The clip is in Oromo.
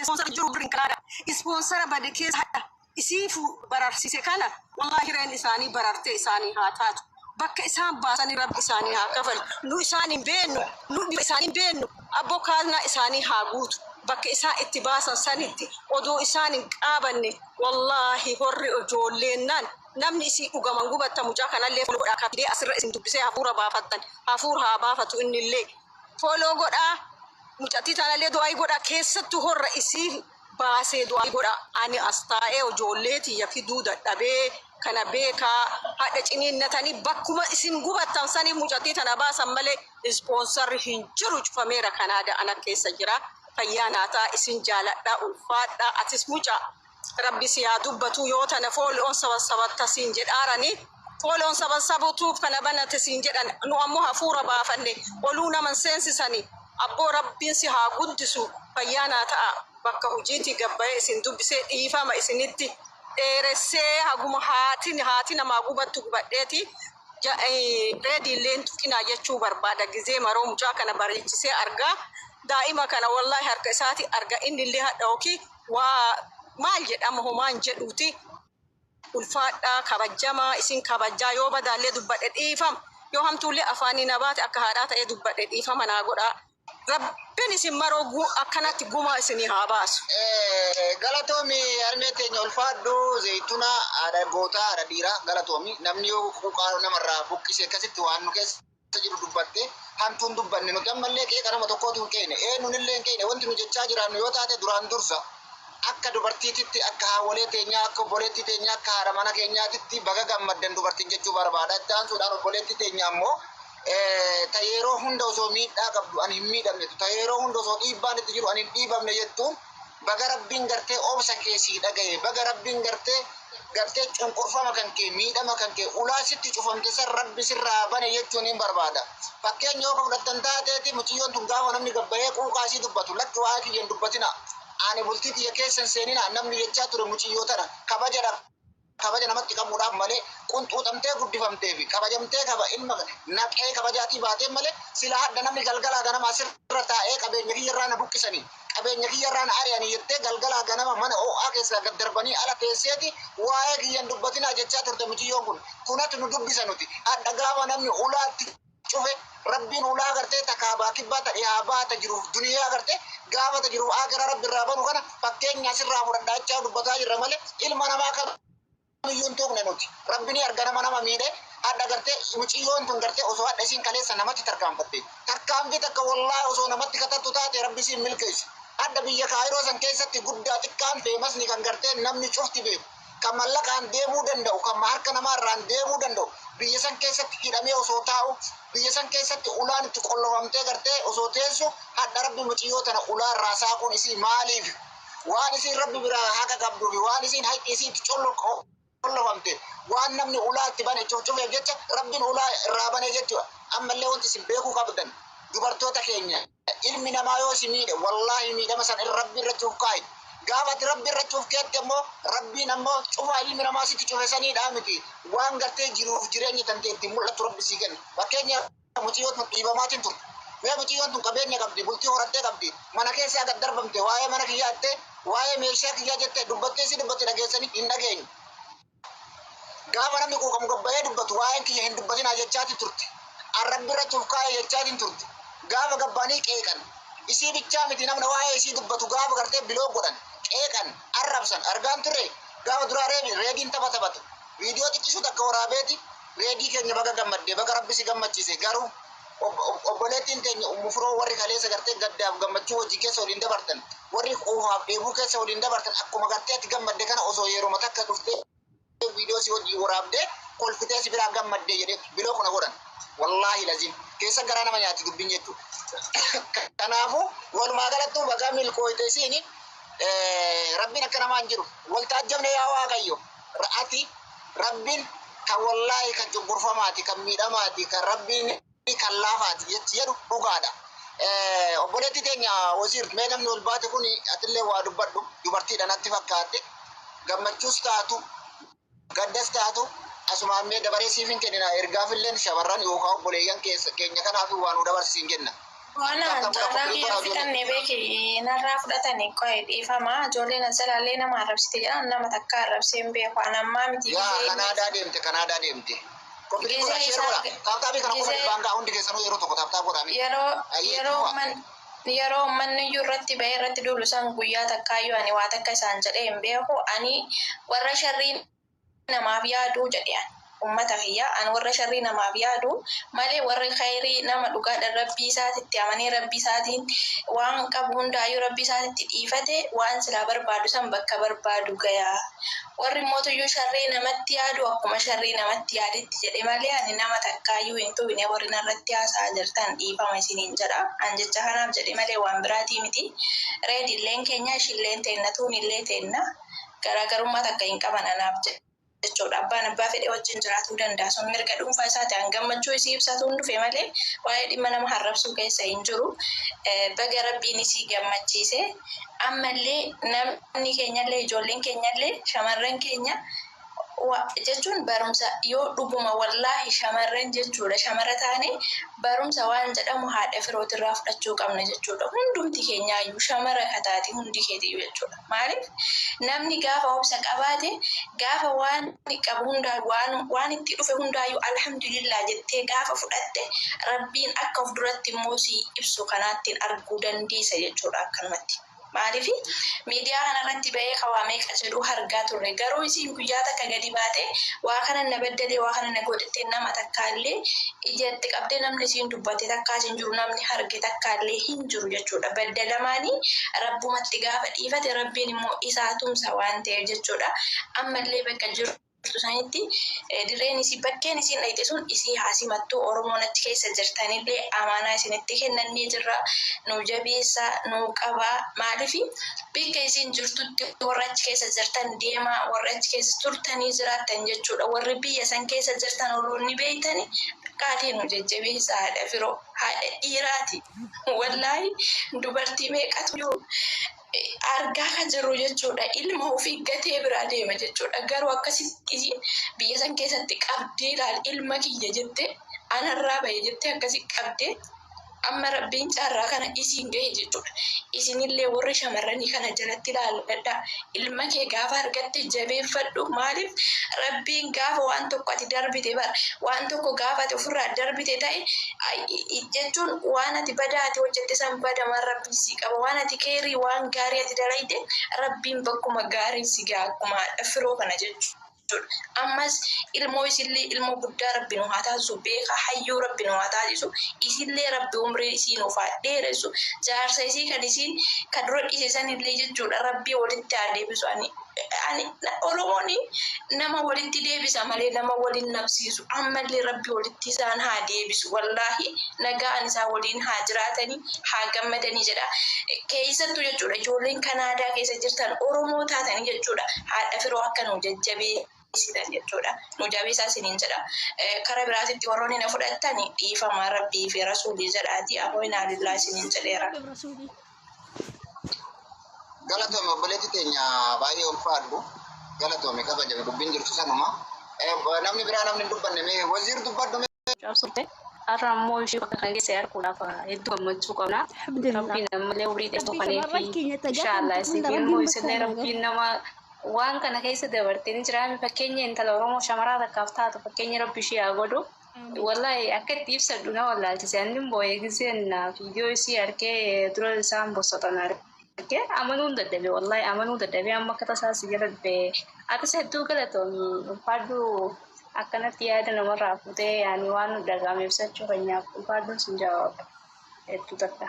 sponsor jiru birrin kanaadha. Sponsora bade keessa hadha. Isiifu bararsise kana wallahi reen isaanii bararte isaanii haa taatu. Bakka isaan baasanii rabbi isaanii haa kafalu. Nu isaanii beennu, nu isaanii beennu. Abbo kaasna isaanii haa guutu. Bakka isaan itti baasan sanitti odoo isaan qaabanne wallahi horri ijoolleennaan namni isii dhugaman gubatta mucaa kanallee foloo godhaa kaafidee asirra isin dubbisee hafuura baafattan. Hafuura haa baafatu innillee. Foloo godhaa mucattii tanallee du'aa godhaa keessattuu horra isii baasee du'aa godhaa. Ani as taa'ee ijoolleetii yafiduu dadhabee kana beekaa haadha ciniinnatanii bakkuma isin gubattan sanii mucattii tana baasan malee ispoonsarri hin jiru cufameera Kanaada ana keessa jira. Fayyaa naataa isin jaaladhaa ulfaadhaa atis mucaa rabbi si haa dubbatu yoo tana fooloon sabasabatta siin jedhaaranii fooloon sabasabutuuf kana banate siin jedhan nu ammoo hafuura baafanne oluu naman seensisanii abboo rabbiin si haa guddisu fayyaa naataa bakka hojiitii gabbayee isin dubbisee dhiifama isinitti dheeressee haguma haati namaa gubattu gubadheeti reediilleen tuqinaa jechuu barbaada gizee maroo mucaa kana bareechisee argaa daa'ima kana wallahi harka isaati arga innillee hadhooki waa maal jedhama homaan jedhuuti ulfaadhaa kabajamaa isin kabajaa yoo badaallee dubbadhe dhiifama yoo hamtuullee afaanii nabaate akka haadhaa ta'ee dubbadhe dhiifama naa godhaa rabbiin isin maroo akkanatti gumaa isinii haa baasu. Galatoomi harmee teenya ulfaadhu zayituna haadha gootaa haadha dhiiraa galatoomi namni yoo quuqaa namarraa buqqisee akkasitti waan nu keessa jiru dubbatte hamtuun dubbanne nuti ammallee qeeqa nama tokkootu hin keene eenyunillee hin keene wanti nu jechaa jiraannu yoo taate duraan dursa akka dubartiititti akka haawwalee teenyaa akka obboleettii teenyaa akka haadha mana keenyaatitti baga gammaddan dubartiin jechuu barbaada itti aansuudhaan obboleettii teenya ammoo ta yeroo hunda osoo miidhaa qabdu ani hin miidhamne ta yeroo hunda osoo dhiibbaan itti jiru ani hin dhiibamne jettuun baga rabbiin gartee obsa keessii dhagaye baga rabbiin gartee cunqurfama kan kee miidhama kan kee ulaa sitti cufamte san rabbi sirraa bane jechuun hin barbaada. Fakkeenya yoo fudhattan taateeti muciyyoon tun gaafa namni gabbayee quuqaasii dubbatu lakki waa kiyyan dubbatina ani bultii tiyya keessan seenina namni jechaa ture muciyyoo tana kabaja namatti qabuudhaaf malee qunxuuxamtee guddifamteefi kabajamtee ilma naqee kabajaatii baatee malee sila hadda namni galgalaa ganama asirra taa'ee qabeenya kiyyarraa na buqqisanii qabeenya kiyyarraa na ari'anii jettee galgalaa ganama mana ho'aa keessaa gad darbanii ala teesseeti waa'ee kiyyan dubbatinaa jechaa turte muciyyoon kunatu nu dubbisa nuti hadda gaafa namni ulaatti cufe rabbiin ulaa gartee takaabaa kibbaa ta'ee baata jiruuf duniyaa gartee gaafa ta jiruuf agara rabbi irraa banu kana fakkeenya asirraa fudhadhaa jechaa dubbataa jirra malee ilma namaa kan Yun tuqne nuti rabbini argana nama miidhe hadda gartee muciyyoon tun gartee osoo hadha isiin kaleessa namatti tarkaanfatte tarkaanfii takka wallahi osoo namatti katattu taate rabbi isiin milkeessi hadda biyya kaayiroo san keessatti guddaa xiqqaan feemasni kan gartee namni cufti beeku kan mallaqaan deemuu danda'u kan harka namaarraan deemuu danda'u biyya san keessatti hidhamee osoo taa'u biyya san keessatti ulaan itti qollofamtee gartee osoo teessu hadda rabbi muciyyoo tana ulaa irraa saaquun isii maaliif waan isiin rabbi biraa haqa qabduufi waan isiin haqqi isii itti qollofamte waan namni ulaatti bane cufuuf jecha rabbiin ulaa irraa bane jechuudha ammallee wanti isin beekuu qabdan dubartoota keenya ilmi namaa yoo si miidhe wallahi miidhama san rabbi irra cuuf kaayi gaafati rabbi irra cuuf keetti ammoo rabbiin ammoo cufa ilmi namaa sitti cufe saniidhaa miti waan gartee jiruuf jireenya tantee ittiin mul'attu rabbi sii kenna fakkeenya muciyyoon tun dhiibamaatiin turte mee muciyyoon tun qabeenya qabdi bultii horattee qabdi mana keessaa gad darbamte waa'ee mana kiyyaa jettee waa'ee meeshaa kiyyaa jettee dubbattee si dubbatte dhageessanii hin dhageenye gaafa namni quuqamu gabbayee dubbatu waa'een kiyya hin dubbatinaa jechaati turte arrabbi irra cuuf kaayee jechaatiin turte gaafa gabbaanii qeeqan isii bichaa miti namna waa'ee isii dubbatu gaafa gartee biloo godhan qeeqan arrabsan argaan turre gaafa duraa reediin taphatu viidiyoo xiqqisuu takka waraabeeti reedii keenya baga gammadde baga rabbi si gammachiise garuu obboleettiin teenya ummufuroo warri kaleessa gartee gaddaaf gammachuu hojii keessa waliin dabartan warri quufaaf dheebuu keessa waliin dabartan akkuma gartee ati gammadde kana osoo yeroo takka dhuftee video si hojii waraabde kolfitee si biraa gammadde jedhee biloo kuna godhan wallahi lazim keessa garaa nama nyaati dubbiin jettu kanaafu walumaa galattuu baga milkooyte isiini rabbiin akka namaan jiru waltaajjabne yaa waaqayyo ati rabbiin kan wallahi kan cunqurfamaati kan miidhamaati kan rabbiin kan laafaati jechi jedhu dhugaadha obboleettii teenya wasiir mee namni ol baate kun atillee waa dubbadhu dubartiidha natti fakkaatte gammachuus taatu gaddas taatu asumaan mee dabaree siifin kennina ergaafilleen shamarran yookaan obboleeyyan keenya kanaaf waan nu dabarsiin kenna Wana jarrabi Afrikan nebeki narra fudhatani qoe dhifama ijoolleen asalaallee nama arrabsite jedhan nama takka arrabseen beeku anammaa miti yaa Kanaadaa deemte koppii godha sheer godha taaptaabii kana qofa baangaa hundi keessanuu yeroo tokko taaptaa godhame yeroo manni iyyuu irratti ba'ee irratti duulu isaan guyyaa takkaayyuu ani waa takka isaan jedhee hin beeku ani warra sharriin namaaf yaaduu jedhean ummata kiyya an warra sharrii namaaf yaadu malee warri khairii nama dhugaadhaan rabbii isaatitti amanee rabbii isaatiin waan qabu hundaayyuu rabbii isaatitti dhiifate waan silaa barbaadu san bakka barbaadu gayaa warri mootuyyuu sharrii namatti yaadu akkuma sharrii namatti yaaditti jedhe malee ani nama takkaayyuu hin tuwine warri narratti haasaa jirtan dhiifama isiniin jedha an jecha kanaaf jedhe malee waan biraatii miti reedilleen keenya shilleen teenna tuunillee teenna garaagarummaa takka hin qaban anaaf jedhe jechuudha abbaan abbaa fedhe wajjin jiraatuu danda'a sun mirga dhuunfaa isaati an gammachuu isii ibsatuun dhufe malee waa'ee dhimma nama harrabsuu keessa hin jiru baga rabbiin isii gammachiise ammallee namni keenyallee ijoolleen keenyallee shamarran keenya jechuun barumsa yoo dhuguma wallaahi shamarran jechuudha shamara taane barumsa waan jedhamu haadha firootirraa fudhachuu qabna jechuudha hundumti keenyaayyuu shamara kataati hundi keetiyyuu jechuudha maaliif namni gaafa obsa qabaate gaafa waan qabu hundaayyuu waan itti dhufe hundaayyuu alhamdulillah jettee gaafa fudhatte rabbiin akka of duratti immoo si ibsu kanaattiin arguu dandeessa jechuudha akkanumatti. Maalifi miidiyaa kanarratti ba'ee kawaamee qajeduu hargaa turre garuu isiin guyyaa takka gadi baate waa kana na baddalee waa kana na godhattee nama takkaallee ijatti qabdee namni isiin dubbate takkaas hin jiru namni harge takkaallee hin jiru jechuudha baddalamaanii rabbumatti gaafa dhiifate rabbiin immoo isaa tumsa waan ta'eef jechuudha ammallee bakka jiru sanitti dirreen isii bakkeen isiin dhayite sun isii haasimattuu Oromoon achi keessa jirtanillee amaanaa isinitti kennannee jirra nu jabeessa nu qabaa maalifi bikka isiin jirtutti warra achi keessa jirtan deemaa warra achi keessa turtanii jiraattan jechuudha warri biyya san keessa jirtan oloonni beeytani qaatee nu jajjabeessa haadha firoo haadha dhiiraati wallaahi dubartii meeqatu jiru argaa kan jiru jechuudha ilma ofii gatee biraa deema jechuudha garuu akkasitti biyya san keessatti qabdee ilaal ilma kiyya jettee anarraa bahe jettee akkasi qabdee amma rabbiin caarraa kana isiin gahe jechuudha isinillee warri shamarranii kana jalatti ilaaladha ilma kee gaafa argatte jabeeffadhu maaliif rabbiin gaafa waan tokko ati darbite bar waan tokko gaafa ati ofirraa darbite ta'e jechuun waan ati badaa ati hojjette san badaman rabbiin si qaba waan ati keerii waan gaarii ati dalayde rabbiin bakkuma gaarii si gaha akkuma firoo kana jechuudha. Ammas ilmoo isillee ilmoo guddaa rabbi nu haa taasisu beeka hayyuu rabbi nu haa taasisu isillee rabbi umrii isii nuuf haa dheeressu jaarsa isii kan isiin kan dura dhiisesan illee jechuudha rabbi walitti haa deebisu ani Oromoon nama walitti deebisa malee nama waliin nabsiisu ammallee rabbi walitti isaan haa deebisu wallaahi nagaan isaa waliin haa jiraatanii haa gammadanii jedha keessattuu jechuudha ijoolleen Kanaadaa keessa jirtan Oromoo taatanii jechuudha haadha firoo akka nu jajjabee isidan jechuudha nu jabeessaa isiniin jedha karaa biraatitti warroonni na fudhattan dhiifama rabbii fi rasuulii jedhaati aboo inaalillaa isiniin jedheera. Galatoome obboleetti teenya baay'ee ulfaadhu galatoome kabajame dubbiin jirtu sanuma namni biraa namni hin dubbanne mee waziir dubbadhu mee Aramo ishee bakka kan geesse arguudhaaf hedduu gammachuu qabna. Rabbiin ammallee umrii dheertuu kaleefi inshaallah isinimmoo isinlee rabbiin nama waan kana keessa dabartanii jiraame fakkeenya intala Oromoo shamaraa takkaaf taatu fakkeenya rabbi ishee haa godhu. Wallahi akka itti ibsadhu na wallaalchise annin boo'ee giseen viidiyoo isii argee dura isaan bosotan argee amanuu dadhabe wallahi amanuu dadhabe amma akka tasaa si jedhadhe atis hedduu galatoomii ulfaadhuu akkanatti yaada namarraa fuutee yaani waan dhagaame ibsachuu keenyaaf ulfaadhuun sin jawaaba hedduu takka.